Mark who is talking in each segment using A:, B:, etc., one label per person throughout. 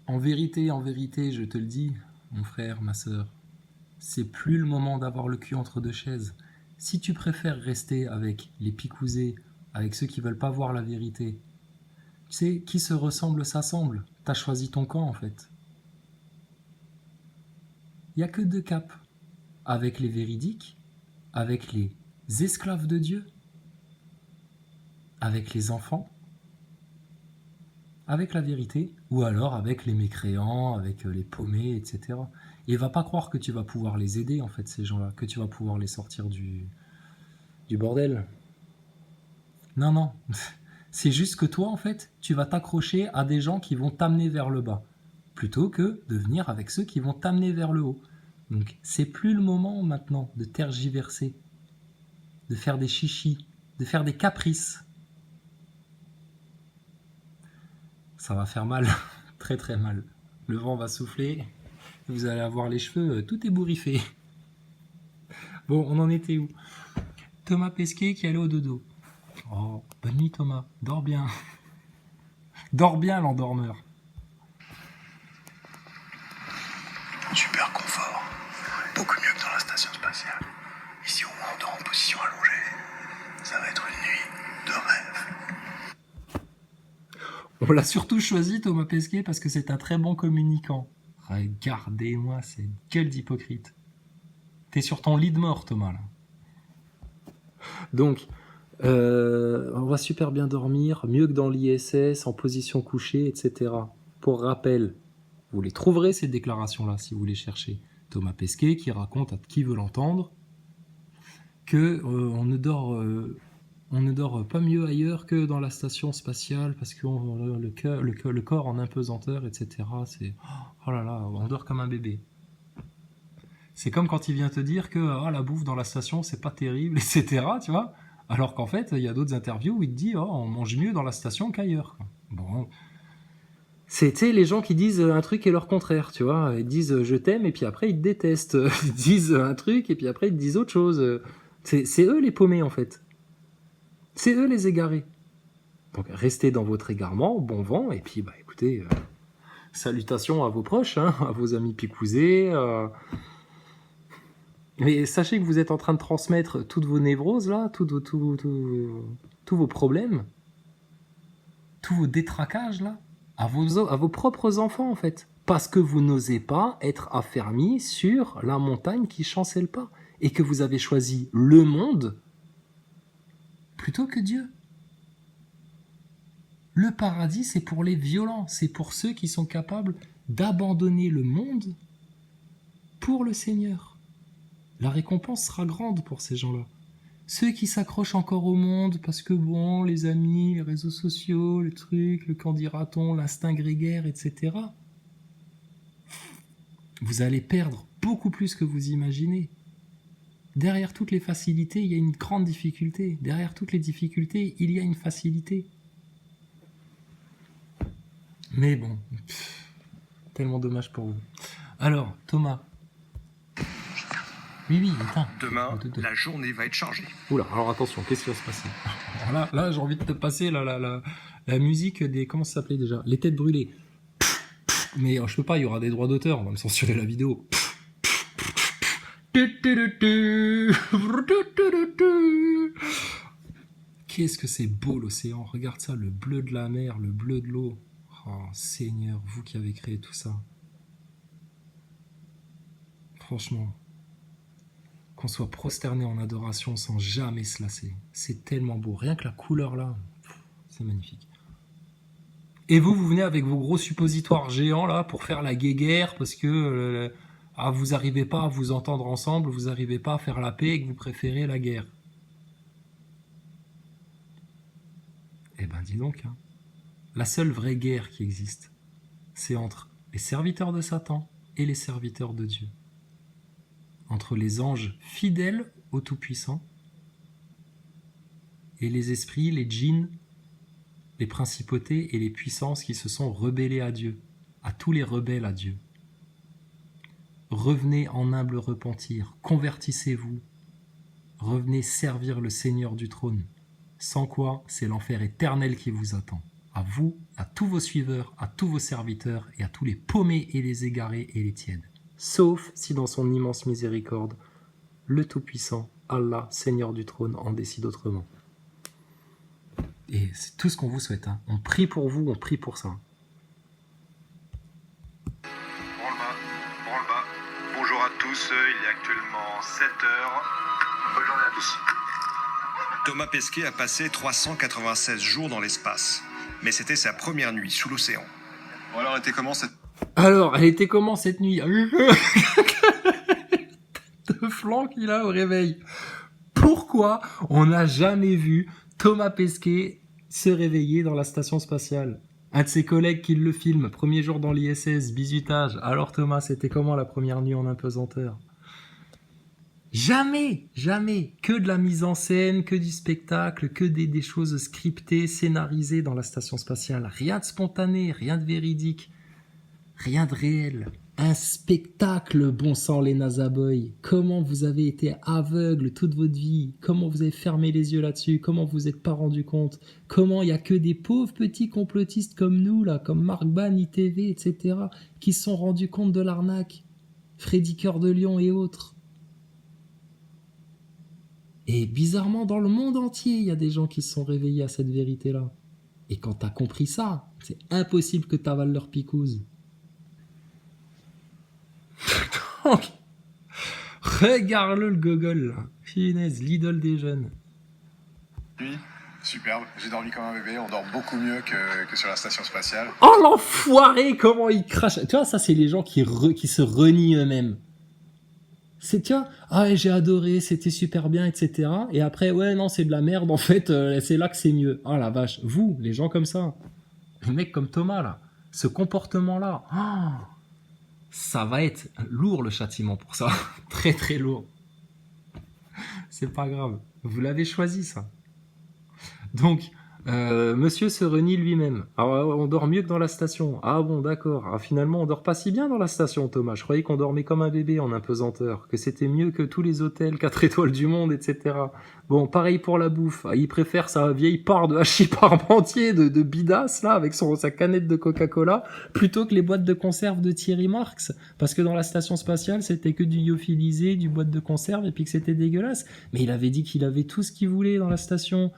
A: En vérité, je te le dis, mon frère, ma sœur, c'est plus le moment d'avoir le cul entre deux chaises. Si tu préfères rester avec les picousés, avec ceux qui veulent pas voir la vérité, tu sais, qui se ressemble s'assemble. T'as choisi ton camp en fait. Il n'y a que deux caps. Avec les véridiques, avec les esclaves de Dieu, avec les enfants, avec la vérité, ou alors avec les mécréants, avec les paumés, etc. Et va pas croire que tu vas pouvoir les aider, en fait, ces gens-là, que tu vas pouvoir les sortir du bordel. Non, non. C'est juste que toi, en fait, tu vas t'accrocher à des gens qui vont t'amener vers le bas, plutôt que de venir avec ceux qui vont t'amener vers le haut. Donc, c'est plus le moment maintenant de tergiverser, de faire des chichis, de faire des caprices. Ça va faire mal, très très mal. Le vent va souffler, vous allez avoir les cheveux tout ébouriffés. Bon, on en était où? Thomas Pesquet qui allait au dodo. Oh, bonne nuit Thomas, dors bien. Dors bien l'endormeur.
B: Super confort. Beaucoup mieux que dans la station spatiale. Ici, au moins, on dort en position allongée. Ça va être une nuit de rêve.
A: On l'a surtout choisi Thomas Pesquet parce que c'est un très bon communicant. Regardez-moi cette gueule d'hypocrite. T'es sur ton lit de mort Thomas là. Donc, on va super bien dormir, mieux que dans l'ISS, en position couchée, etc. Pour rappel, vous les trouverez ces déclarations-là si vous les cherchez. Thomas Pesquet qui raconte à qui veut l'entendre que on ne dort pas mieux ailleurs que dans la station spatiale parce que le corps en impesanteur, etc. C'est oh là là, on dort comme un bébé. C'est comme quand il vient te dire que la bouffe dans la station c'est pas terrible, etc. Tu vois. Alors qu'en fait, il y a d'autres interviews où il te dit on mange mieux dans la station qu'ailleurs. Bon, c'est les gens qui disent un truc et leur contraire, tu vois. Ils disent je t'aime et puis après ils te détestent. Ils disent un truc et puis après ils te disent autre chose. C'est eux les paumés en fait. C'est eux les égarés. Donc restez dans votre égarement, bon vent, et puis bah écoutez, salutations à vos proches, hein, à vos amis picousés. Mais sachez que vous êtes en train de transmettre toutes vos névroses là, tous vos problèmes, tous vos détraquages là, à vos propres enfants en fait. Parce que vous n'osez pas être affermis sur la montagne qui chancelle pas. Et que vous avez choisi le monde plutôt que Dieu. Le paradis, c'est pour les violents, c'est pour ceux qui sont capables d'abandonner le monde pour le Seigneur. La récompense sera grande pour ces gens-là. Ceux qui s'accrochent encore au monde parce que bon, les amis, les réseaux sociaux, les trucs, le qu'en dira-t-on, l'instinct grégaire, etc. Vous allez perdre beaucoup plus que vous imaginez. Derrière toutes les facilités, il y a une grande difficulté. Derrière toutes les difficultés, il y a une facilité. Mais bon, tellement dommage pour vous. Alors, Thomas. Oui, éteins.
B: Demain, la journée va être chargée.
A: Oula, alors attention, qu'est-ce qui va se passer? Alors là, j'ai envie de te passer la musique des... Comment ça s'appelait déjà? Les têtes brûlées. Mais je peux pas, il y aura des droits d'auteur, on va me censurer la vidéo. Qu'est-ce que c'est beau l'océan, regarde ça, le bleu de la mer, le bleu de l'eau. Oh Seigneur, vous qui avez créé tout ça. Franchement, qu'on soit prosterné en adoration sans jamais se lasser. C'est tellement beau, rien que la couleur là, c'est magnifique. Et vous venez avec vos gros suppositoires géants là pour faire la guéguerre parce que vous n'arrivez pas à vous entendre ensemble, vous n'arrivez pas à faire la paix et que vous préférez la guerre. Eh ben dis donc, hein. La seule vraie guerre qui existe, c'est entre les serviteurs de Satan et les serviteurs de Dieu. Entre les anges fidèles au Tout-Puissant et les esprits, les djinns, les principautés et les puissances qui se sont rebellés à Dieu, à tous les rebelles à Dieu. Revenez en humble repentir, convertissez-vous, revenez servir le Seigneur du trône, sans quoi c'est l'enfer éternel qui vous attend. à vous, à tous vos suiveurs, à tous vos serviteurs et à tous les paumés et les égarés et les tièdes. Sauf si dans son immense miséricorde, le Tout-Puissant, Allah, Seigneur du trône, en décide autrement. Et c'est tout ce qu'on vous souhaite. Hein. On prie pour vous, on prie pour ça.
C: Branle-bas. Bonjour à tous, il est actuellement 7h. Bonne journée à tous. Thomas Pesquet a passé 396 jours dans l'espace. Mais c'était sa première nuit sous l'océan. Bon alors,
A: elle était comment cette nuit? De flanc qu'il a au réveil. Pourquoi on n'a jamais vu Thomas Pesquet se réveiller dans la station spatiale? Un de ses collègues qui le filme, premier jour dans l'ISS, bisutage. Alors Thomas, c'était comment la première nuit en apesanteur? Jamais, que de la mise en scène, que du spectacle, que des choses scriptées, scénarisées dans la station spatiale. Rien de spontané, rien de véridique, rien de réel. Un spectacle, bon sang les NASA Boys. Comment vous avez été aveugles toute votre vie? Comment vous avez fermé les yeux là-dessus? Comment vous n'êtes pas rendu compte? Comment il n'y a que des pauvres petits complotistes comme nous, là, comme Marc Ban, ITV, etc., qui se sont rendus compte de l'arnaque? Freddy Cœur de Lion et autres. Et bizarrement, dans le monde entier, il y a des gens qui se sont réveillés à cette vérité-là. Et quand t'as compris ça, c'est impossible que t'avales leur picouse. Donc, regarde-le le gogol, là. Finesse, l'idole des jeunes.
B: Nuit, superbe. J'ai dormi comme un bébé. On dort beaucoup mieux que sur la station spatiale.
A: Oh l'enfoiré, comment il crache. Tu vois, ça c'est les gens qui se renient eux-mêmes. C'est, tu vois, ah ouais, j'ai adoré, c'était super bien, etc. Et après, ouais, non, c'est de la merde, en fait, c'est là que c'est mieux. Ah la vache, vous, les gens comme ça, les mecs comme Thomas, là, ce comportement-là, oh, ça va être lourd le châtiment pour ça. Très très lourd. C'est pas grave, vous l'avez choisi ça. Donc, monsieur se renie lui-même. Alors, on dort mieux que dans la station. Ah bon, d'accord. Ah, finalement, on dort pas si bien dans la station, Thomas. Je croyais qu'on dormait comme un bébé en apesanteur, que c'était mieux que tous les hôtels 4 étoiles du monde, etc. Bon, pareil pour la bouffe. Il préfère sa vieille part de hachis parmentier de bidasse, là, avec sa canette de Coca-Cola, plutôt que les boîtes de conserve de Thierry Marx. Parce que dans la station spatiale, c'était que du lyophilisé, du boîte de conserve, et puis que c'était dégueulasse. Mais il avait dit qu'il avait tout ce qu'il voulait dans la station.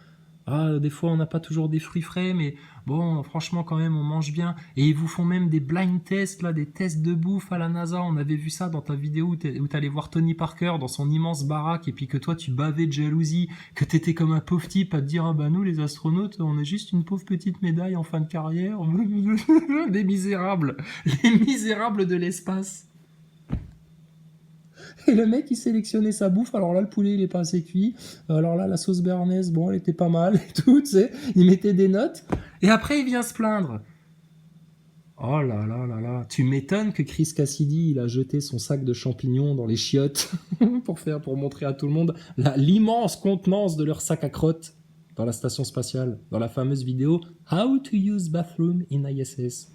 A: Ah, des fois, on n'a pas toujours des fruits frais, mais bon, franchement, quand même, on mange bien. Et ils vous font même des blind tests, là, des tests de bouffe à la NASA. On avait vu ça dans ta vidéo où t'allais voir Tony Parker dans son immense baraque, et puis que toi, tu bavais de jalousie, que t'étais comme un pauvre type à te dire, ah bah nous, les astronautes, on a juste une pauvre petite médaille en fin de carrière. Des misérables. Les misérables de l'espace. Et le mec, il sélectionnait sa bouffe. Alors là, le poulet, il est pas assez cuit. Alors là, la sauce béarnaise, bon, elle était pas mal et tout, tu sais. Il mettait des notes. Et après, il vient se plaindre. Oh là là là là. Tu m'étonnes que Chris Cassidy, il a jeté son sac de champignons dans les chiottes pour montrer à tout le monde l'immense contenance de leur sac à crottes dans la station spatiale, dans la fameuse vidéo How to use bathroom in ISS.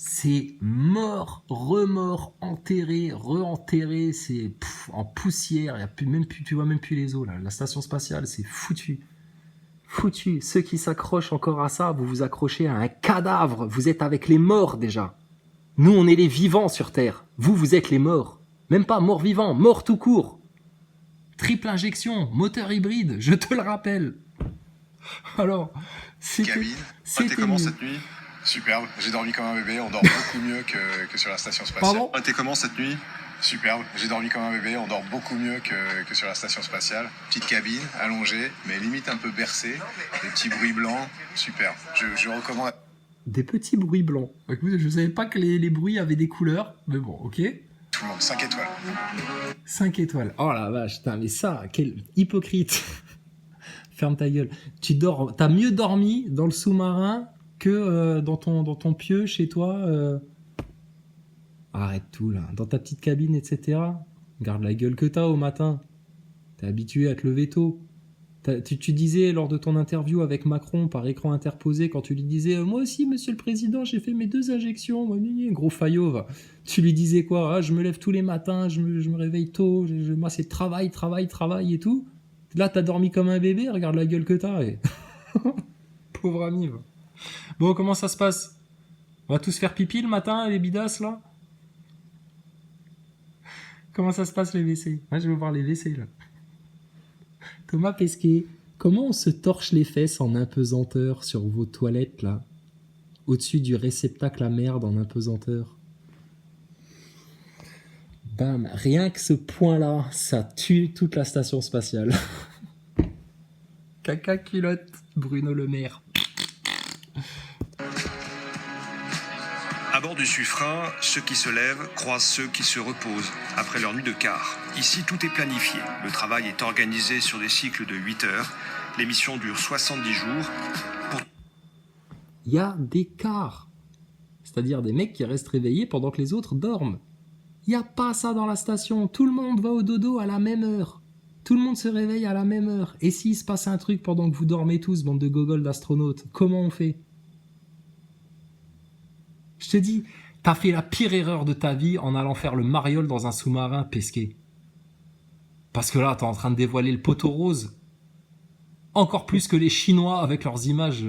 A: C'est mort, remort, enterré, re-enterré, c'est en poussière, tu vois même plus les os là. La station spatiale, c'est foutu. Foutu. Ceux qui s'accrochent encore à ça, vous vous accrochez à un cadavre, vous êtes avec les morts déjà. Nous, on est les vivants sur Terre. Vous êtes les morts. Même pas morts vivants, morts tout court. Triple injection, moteur hybride, je te le rappelle. Alors,
B: c'était comment cette nuit? Superbe, j'ai dormi comme un bébé, on dort beaucoup mieux que sur la station spatiale.
A: Pardon?
B: T'es comment cette nuit? Superbe, j'ai dormi comme un bébé, on dort beaucoup mieux que sur la station spatiale. Petite cabine, allongée, mais limite un peu bercée, des petits bruits blancs, superbe. Je recommande.
A: Des petits bruits blancs. Écoute, je savais pas que les bruits avaient des couleurs, mais bon, ok.
B: Tout le monde, 5 étoiles.
A: 5 étoiles. Oh la vache, putain, mais ça, quel hypocrite. Ferme ta gueule. T'as mieux dormi dans le sous-marin que dans ton pieu chez toi. Arrête tout là, dans ta petite cabine, etc. Garde la gueule que t'as au matin. T'es habitué à te lever tôt. Tu disais lors de ton interview avec Macron par écran interposé, quand tu lui disais moi aussi monsieur le président j'ai fait mes 2 injections, gros faillot va. Tu lui disais quoi? Ah, je me lève tous les matins, je me réveille tôt, moi c'est travail et tout. Là t'as dormi comme un bébé, regarde la gueule que t'as. pauvre ami. Va. Bon, comment ça se passe? On va tous faire pipi le matin, les bidasses, là? Comment ça se passe, les WC? Moi, je veux voir les WC, là. Thomas Pesquet, comment on se torche les fesses en impesanteur sur vos toilettes, là? Au-dessus du réceptacle à merde en impesanteur. Bam, rien que ce point-là, ça tue toute la station spatiale. Caca culotte, Bruno Le Maire.
C: À bord du Suffren, ceux qui se lèvent croisent ceux qui se reposent après leur nuit de quart. Ici, tout est planifié. Le travail est organisé sur des cycles de 8 heures. L'émission dure 70 jours.
A: Il y a des quarts. C'est-à-dire des mecs qui restent réveillés pendant que les autres dorment. Il n'y a pas ça dans la station. Tout le monde va au dodo à la même heure. Tout le monde se réveille à la même heure. Et s'il se passe un truc pendant que vous dormez tous, bande de gogoles d'astronautes, comment on fait? Je te dis, t'as fait la pire erreur de ta vie en allant faire le mariole dans un sous-marin Pesquet. Parce que là, t'es en train de dévoiler le poteau rose. Encore plus que les Chinois avec leurs images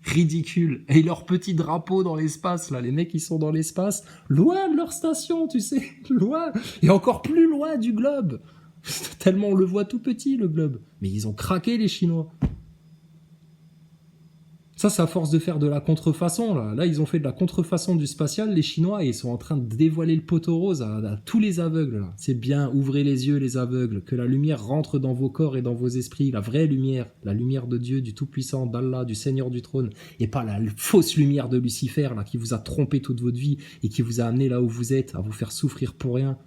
A: ridicules. Et leurs petits drapeaux dans l'espace, là. Les mecs qui sont dans l'espace, loin de leur station, tu sais. Loin. Et encore plus loin du globe. Tellement on le voit tout petit, le globe. Mais ils ont craqué, les Chinois. Ça, c'est à force de faire de la contrefaçon, là. Là, ils ont fait de la contrefaçon du spatial, les Chinois, et ils sont en train de dévoiler le poteau rose à tous les aveugles, là. C'est bien, ouvrez les yeux, les aveugles, que la lumière rentre dans vos corps et dans vos esprits, la vraie lumière, la lumière de Dieu, du Tout-Puissant, d'Allah, du Seigneur du Trône, et pas la fausse lumière de Lucifer, là, qui vous a trompé toute votre vie, et qui vous a amené là où vous êtes, à vous faire souffrir pour rien,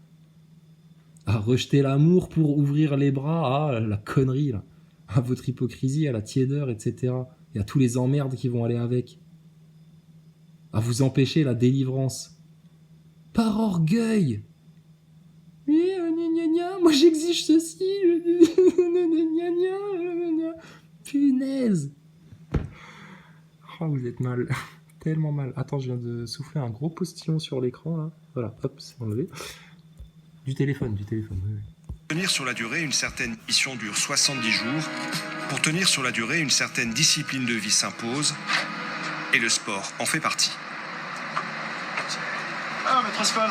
A: à rejeter l'amour pour ouvrir les bras, à la connerie, là, à votre hypocrisie, à la tiédeur, etc., et à tous les emmerdes qui vont aller avec. À vous empêcher la délivrance. Par orgueil. Oui, moi j'exige ceci. Punaise. Oh, vous êtes mal. Tellement mal. Attends, je viens de souffler un gros postillon sur l'écran, là. Voilà, hop, c'est enlevé. Du téléphone, oui.
C: Tenir sur la durée, une certaine mission dure 70 jours. Pour tenir sur la durée, une certaine discipline de vie s'impose. Et le sport en fait partie.
D: Ah, maître Aspal,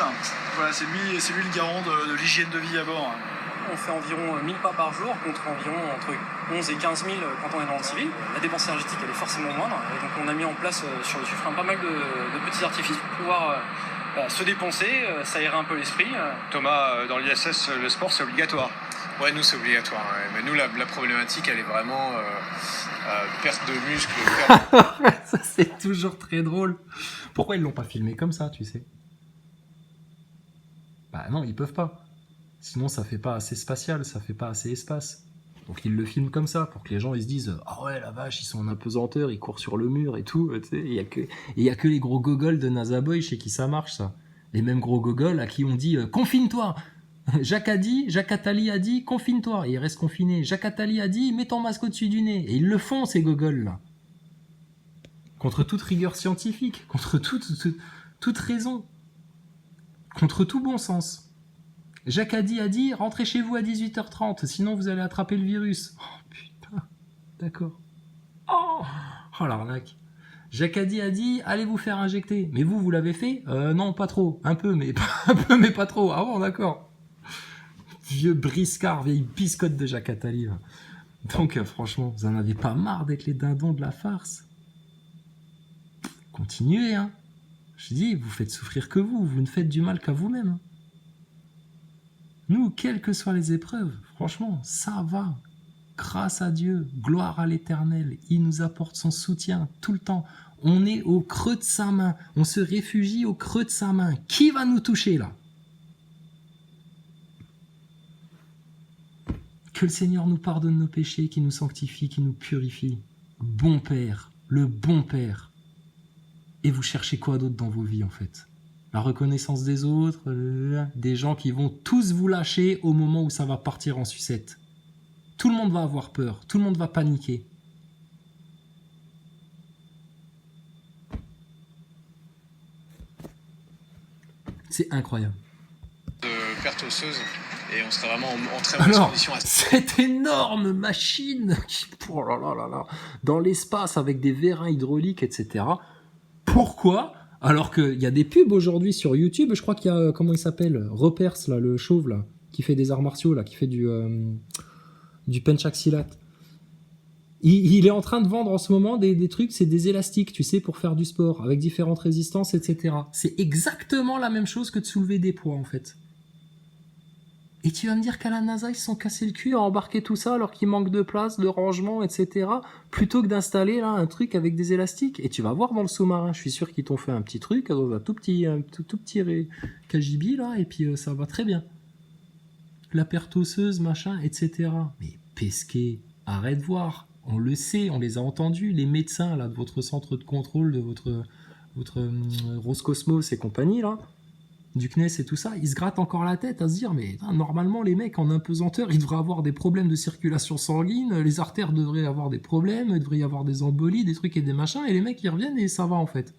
D: voilà, c'est lui le garant de l'hygiène de vie à bord.
E: On fait environ 1000 pas par jour contre environ entre 11 et 15 000 quand on est dans le civil. La dépense énergétique elle est forcément moindre et donc on a mis en place sur le Suffren pas mal de petits artifices pour pouvoir se dépenser, s'aérer un peu l'esprit.
C: Thomas, dans l'ISS, le sport c'est obligatoire.
F: Ouais, nous c'est obligatoire. Ouais. Mais nous la problématique elle est vraiment perte de muscle.
A: Ça c'est toujours très drôle. Pourquoi ils l'ont pas filmé comme ça, tu sais? Bah non, ils peuvent pas. Sinon ça fait pas assez spatial, ça fait pas assez espace. Donc ils le filment comme ça, pour que les gens ils se disent « Ah ouais, la vache, ils sont en apesanteur, ils courent sur le mur et tout. » Il y a que les gros gogoles de NASA Boy chez qui ça marche, ça. Les mêmes gros gogoles à qui on dit « Confine-toi !» Jacques Attali a dit « Confine-toi !» Et il reste confiné. Jacques Attali a dit « Mets ton masque au-dessus du nez !» Et ils le font, ces gogoles-là. Contre toute rigueur scientifique, contre toute raison, contre tout bon sens. Jacques a dit, rentrez chez vous à 18h30, sinon vous allez attraper le virus. Oh putain, d'accord. Oh l'arnaque. Jacques a dit, allez vous faire injecter. Mais vous l'avez fait? Non, pas trop. Un peu, mais pas trop. Ah bon, d'accord. Vieux briscard, vieille biscotte de Jacques Attali. Donc, franchement, vous en avez pas marre d'être les dindons de la farce? Continuez, hein. Je dis, vous faites souffrir que vous ne faites du mal qu'à vous-même. Nous, quelles que soient les épreuves, franchement, ça va. Grâce à Dieu, gloire à l'Éternel, il nous apporte son soutien tout le temps. On est au creux de sa main, on se réfugie au creux de sa main. Qui va nous toucher là? Que le Seigneur nous pardonne nos péchés, qu'il nous sanctifie, qu'il nous purifie. Bon Père, le bon Père. Et vous cherchez quoi d'autre dans vos vies en fait? La reconnaissance des autres, des gens qui vont tous vous lâcher au moment où ça va partir en sucette. Tout le monde va avoir peur, tout le monde va paniquer. C'est incroyable.
F: De perte osseuse et on serait vraiment en très mauvaise
A: Alors,
F: condition.
A: cette énorme machine qui, oh là là là là, dans l'espace avec des vérins hydrauliques, etc. Pourquoi? Alors qu'il y a des pubs aujourd'hui sur YouTube, je crois qu'il y a, comment il s'appelle, Repers, là, le chauve, là, qui fait des arts martiaux, là, qui fait du penchaxilat. Il est en train de vendre en ce moment des trucs, c'est des élastiques, tu sais, pour faire du sport, avec différentes résistances, etc. C'est exactement la même chose que de soulever des poids, en fait. Et tu vas me dire qu'à la NASA, ils se sont cassés le cul à embarquer tout ça alors qu'il manque de place, de rangement, etc. Plutôt que d'installer là un truc avec des élastiques. Et tu vas voir dans le sous-marin, je suis sûr qu'ils t'ont fait un petit truc, dans un tout petit KGB là, et puis ça va très bien. La perte osseuse, machin, etc. Mais Pesquet, arrête de voir. On le sait, on les a entendus, les médecins là de votre centre de contrôle, de votre Roscosmos et compagnie là. Du CNES et tout ça, ils se grattent encore la tête à se dire mais normalement les mecs en impesanteur ils devraient avoir des problèmes de circulation sanguine, les artères devraient avoir des problèmes, il devrait y avoir des embolies, des trucs et des machins, et les mecs ils reviennent et ça va en fait.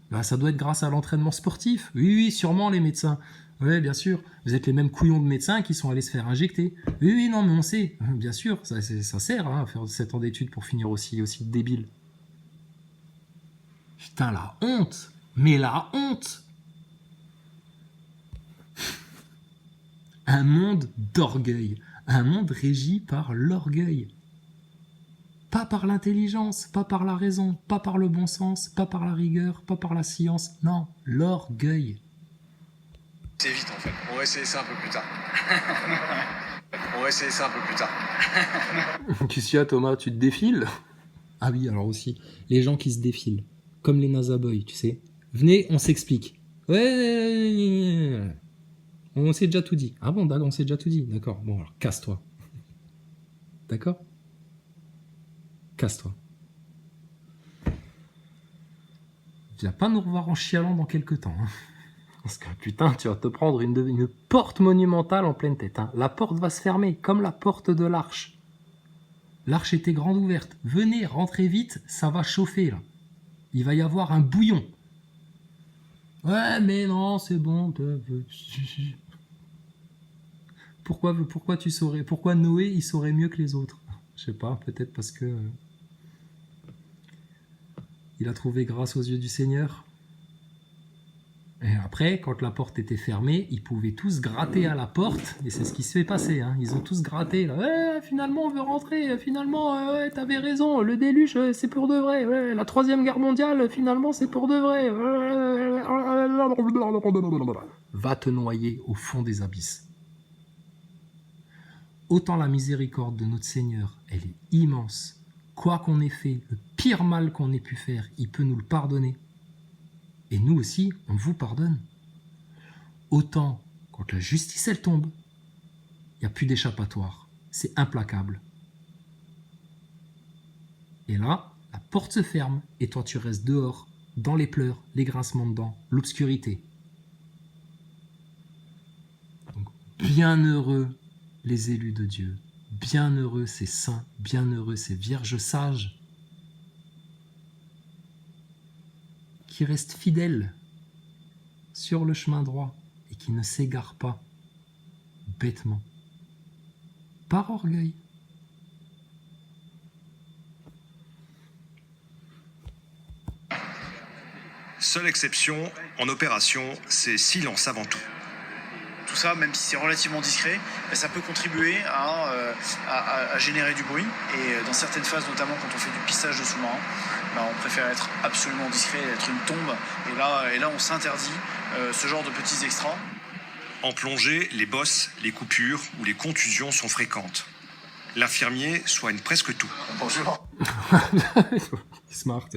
A: Bah, ça doit être grâce à l'entraînement sportif. Oui, sûrement les médecins. Ouais, bien sûr. Vous êtes les mêmes couillons de médecins qui sont allés se faire injecter. Oui, non, mais on sait. Bien sûr, ça sert à faire 7 ans d'études pour finir aussi débile. Putain, la honte. Mais la honte. Un monde d'orgueil, un monde régi par l'orgueil. Pas par l'intelligence, pas par la raison, pas par le bon sens, pas par la rigueur, pas par la science, non, l'orgueil.
F: C'est vite en fait, on va essayer ça un peu plus tard.
A: Qu'est-ce qu'il y a Thomas, tu te défiles? Ah oui, alors aussi, les gens qui se défilent, comme les NASA Boys, tu sais. Venez, on s'explique. Ouais. On s'est déjà tout dit. Ah bon, on s'est déjà tout dit. D'accord. Bon, alors, casse-toi. D'accord? Casse-toi. Tu vas pas nous revoir en chialant dans quelques temps. Hein. Parce que, putain, tu vas te prendre une porte monumentale en pleine tête. Hein. La porte va se fermer, comme la porte de l'arche. L'arche était grande ouverte. Venez, rentrez vite, ça va chauffer, là. Il va y avoir un bouillon. Ouais, mais non, c'est bon. Pourquoi tu saurais? Pourquoi Noé, il saurait mieux que les autres? Je sais pas, peut-être parce que il a trouvé grâce aux yeux du Seigneur. Et après, quand la porte était fermée, ils pouvaient tous gratter à la porte, et c'est ce qui se fait passer. Hein. Ils ont tous gratté. Là. Ouais, finalement, on veut rentrer. Finalement, ouais, t'avais raison. Le déluge, c'est pour de vrai. Ouais, la 3e guerre mondiale, finalement, c'est pour de vrai. Va te noyer au fond des abysses. Autant la miséricorde de notre Seigneur, elle est immense. Quoi qu'on ait fait, le pire mal qu'on ait pu faire, il peut nous le pardonner. Et nous aussi, on vous pardonne. Autant, quand la justice, elle tombe, il n'y a plus d'échappatoire. C'est implacable. Et là, la porte se ferme et toi, tu restes dehors, dans les pleurs, les grincements de dents, l'obscurité. Donc, bienheureux les élus de Dieu, bienheureux ces saints, bienheureux ces vierges sages, qui restent fidèles sur le chemin droit et qui ne s'égarent pas bêtement, par orgueil.
C: Seule exception, en opération, c'est silence avant tout.
D: Tout ça, même si c'est relativement discret, ça peut contribuer à générer du bruit. Et dans certaines phases, notamment quand on fait du pissage de sous-marin, on préfère être absolument discret, être une tombe. Et là on s'interdit ce genre de petits extras.
C: En plongée, les bosses, les coupures ou les contusions sont fréquentes. L'infirmier soigne presque tout.
D: Bonjour.
A: Smart.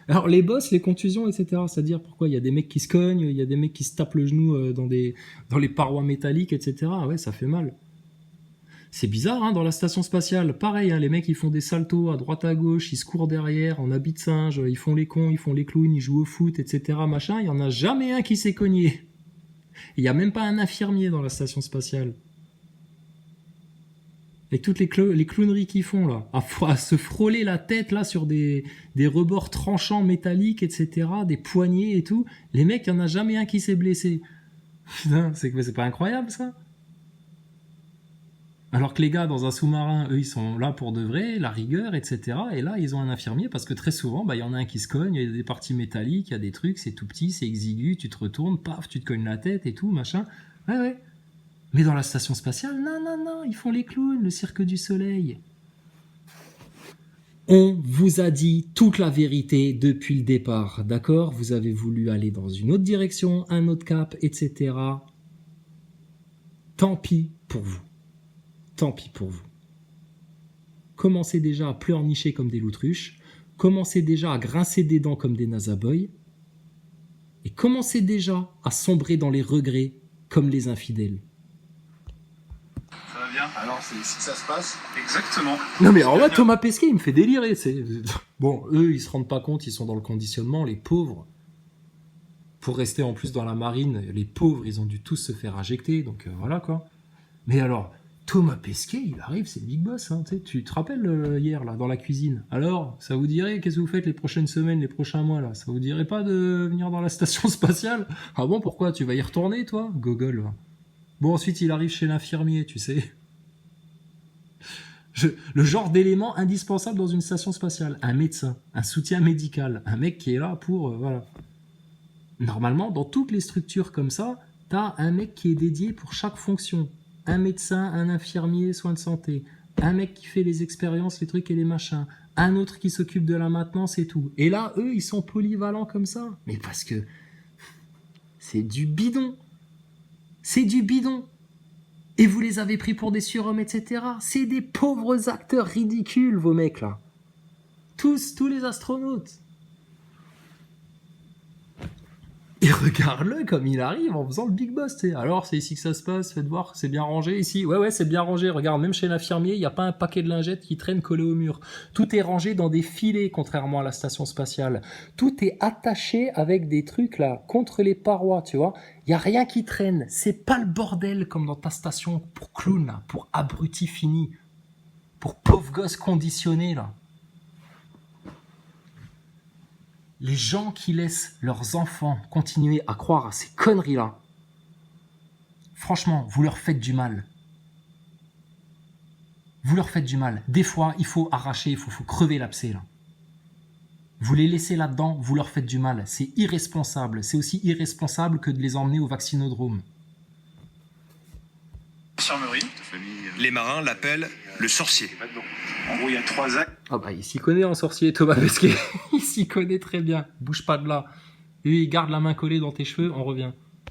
A: Alors les bosses, les contusions, etc. C'est-à-dire pourquoi il y a des mecs qui se cognent, il y a des mecs qui se tapent le genou dans les parois métalliques, etc. Ouais, ça fait mal. C'est bizarre, hein, dans la station spatiale. Pareil, hein, les mecs ils font des saltos à droite à gauche, ils se courent derrière en habit de singe, ils font les cons, ils font les clowns, ils jouent au foot, etc. Machin. Il y en a jamais un qui s'est cogné. Il n'y a même pas un infirmier dans la station spatiale. Avec toutes les clowneries qu'ils font là, à se frôler la tête là sur des rebords tranchants métalliques, etc., des poignets et tout, les mecs, il n'y en a jamais un qui s'est blessé. Putain, c'est pas incroyable ça? Alors que les gars dans un sous-marin, eux, ils sont là pour de vrai, la rigueur, etc. Et là, ils ont un infirmier parce que très souvent, bah, il y en a un qui se cogne, il y a des parties métalliques, il y a des trucs, c'est tout petit, c'est exigu, tu te retournes, paf, tu te cognes la tête et tout, machin. Ouais, ouais. Mais dans la station spatiale, non, non, non, ils font les clowns, le cirque du soleil. On vous a dit toute la vérité depuis le départ, d'accord? Vous avez voulu aller dans une autre direction, un autre cap, etc. Tant pis pour vous. Tant pis pour vous. Commencez déjà à pleurnicher comme des loutruches, commencez déjà à grincer des dents comme des nazaboys, et commencez déjà à sombrer dans les regrets comme les infidèles.
D: Ça va bien?
B: Alors, c'est ici que ça se passe?
D: Exactement.
A: Non mais alors là, Thomas Pesquet, il me fait délirer. Bon, eux, ils se rendent pas compte, ils sont dans le conditionnement, les pauvres. Pour rester en plus dans la marine, les pauvres, ils ont dû tous se faire injecter, donc voilà quoi. Mais alors, Thomas Pesquet, il arrive, c'est le big boss. Hein, tu te rappelles hier, là, dans la cuisine? Alors, ça vous dirait, qu'est-ce que vous faites les prochaines semaines, les prochains mois, là? Ça vous dirait pas de venir dans la station spatiale? Ah bon, pourquoi? Tu vas y retourner, toi? Gogol, va. Bon, ensuite, il arrive chez l'infirmier, tu sais. Le genre d'élément indispensable dans une station spatiale. Un médecin, un soutien médical, un mec qui est là pour... voilà. Normalement, dans toutes les structures comme ça, t'as un mec qui est dédié pour chaque fonction. Un médecin, un infirmier, soins de santé. Un mec qui fait les expériences, les trucs et les machins. Un autre qui s'occupe de la maintenance et tout. Et là, eux, ils sont polyvalents comme ça. Mais parce que... c'est du bidon. C'est du bidon. Et vous les avez pris pour des surhommes, etc. C'est des pauvres acteurs ridicules, vos mecs, là. Tous les astronautes. Et regarde-le comme il arrive en faisant le big boss, t'sais. Alors, c'est ici que ça se passe, faites voir, c'est bien rangé ici. Ouais, c'est bien rangé. Regarde, même chez l'infirmier, il n'y a pas un paquet de lingettes qui traîne collé au mur. Tout est rangé dans des filets, contrairement à la station spatiale. Tout est attaché avec des trucs, là, contre les parois, tu vois. Il n'y a rien qui traîne. C'est pas le bordel comme dans ta station pour clown, là, pour abrutis finis, pour pauvres gosses conditionnés, là. Les gens qui laissent leurs enfants continuer à croire à ces conneries-là, franchement, vous leur faites du mal. Vous leur faites du mal. Des fois, il faut arracher, il faut crever l'abcès, là. Vous les laissez là-dedans, vous leur faites du mal. C'est irresponsable. C'est aussi irresponsable que de les emmener au vaccinodrome.
D: Infirmerie.
C: Les marins l'appellent le sorcier.
D: En gros, il y a 3 actes.
A: Ah bah, il s'y connaît en sorcier, Thomas Pesquet. Il s'y connaît très bien. Bouge pas de là. Lui, il garde la main collée dans tes cheveux, on revient.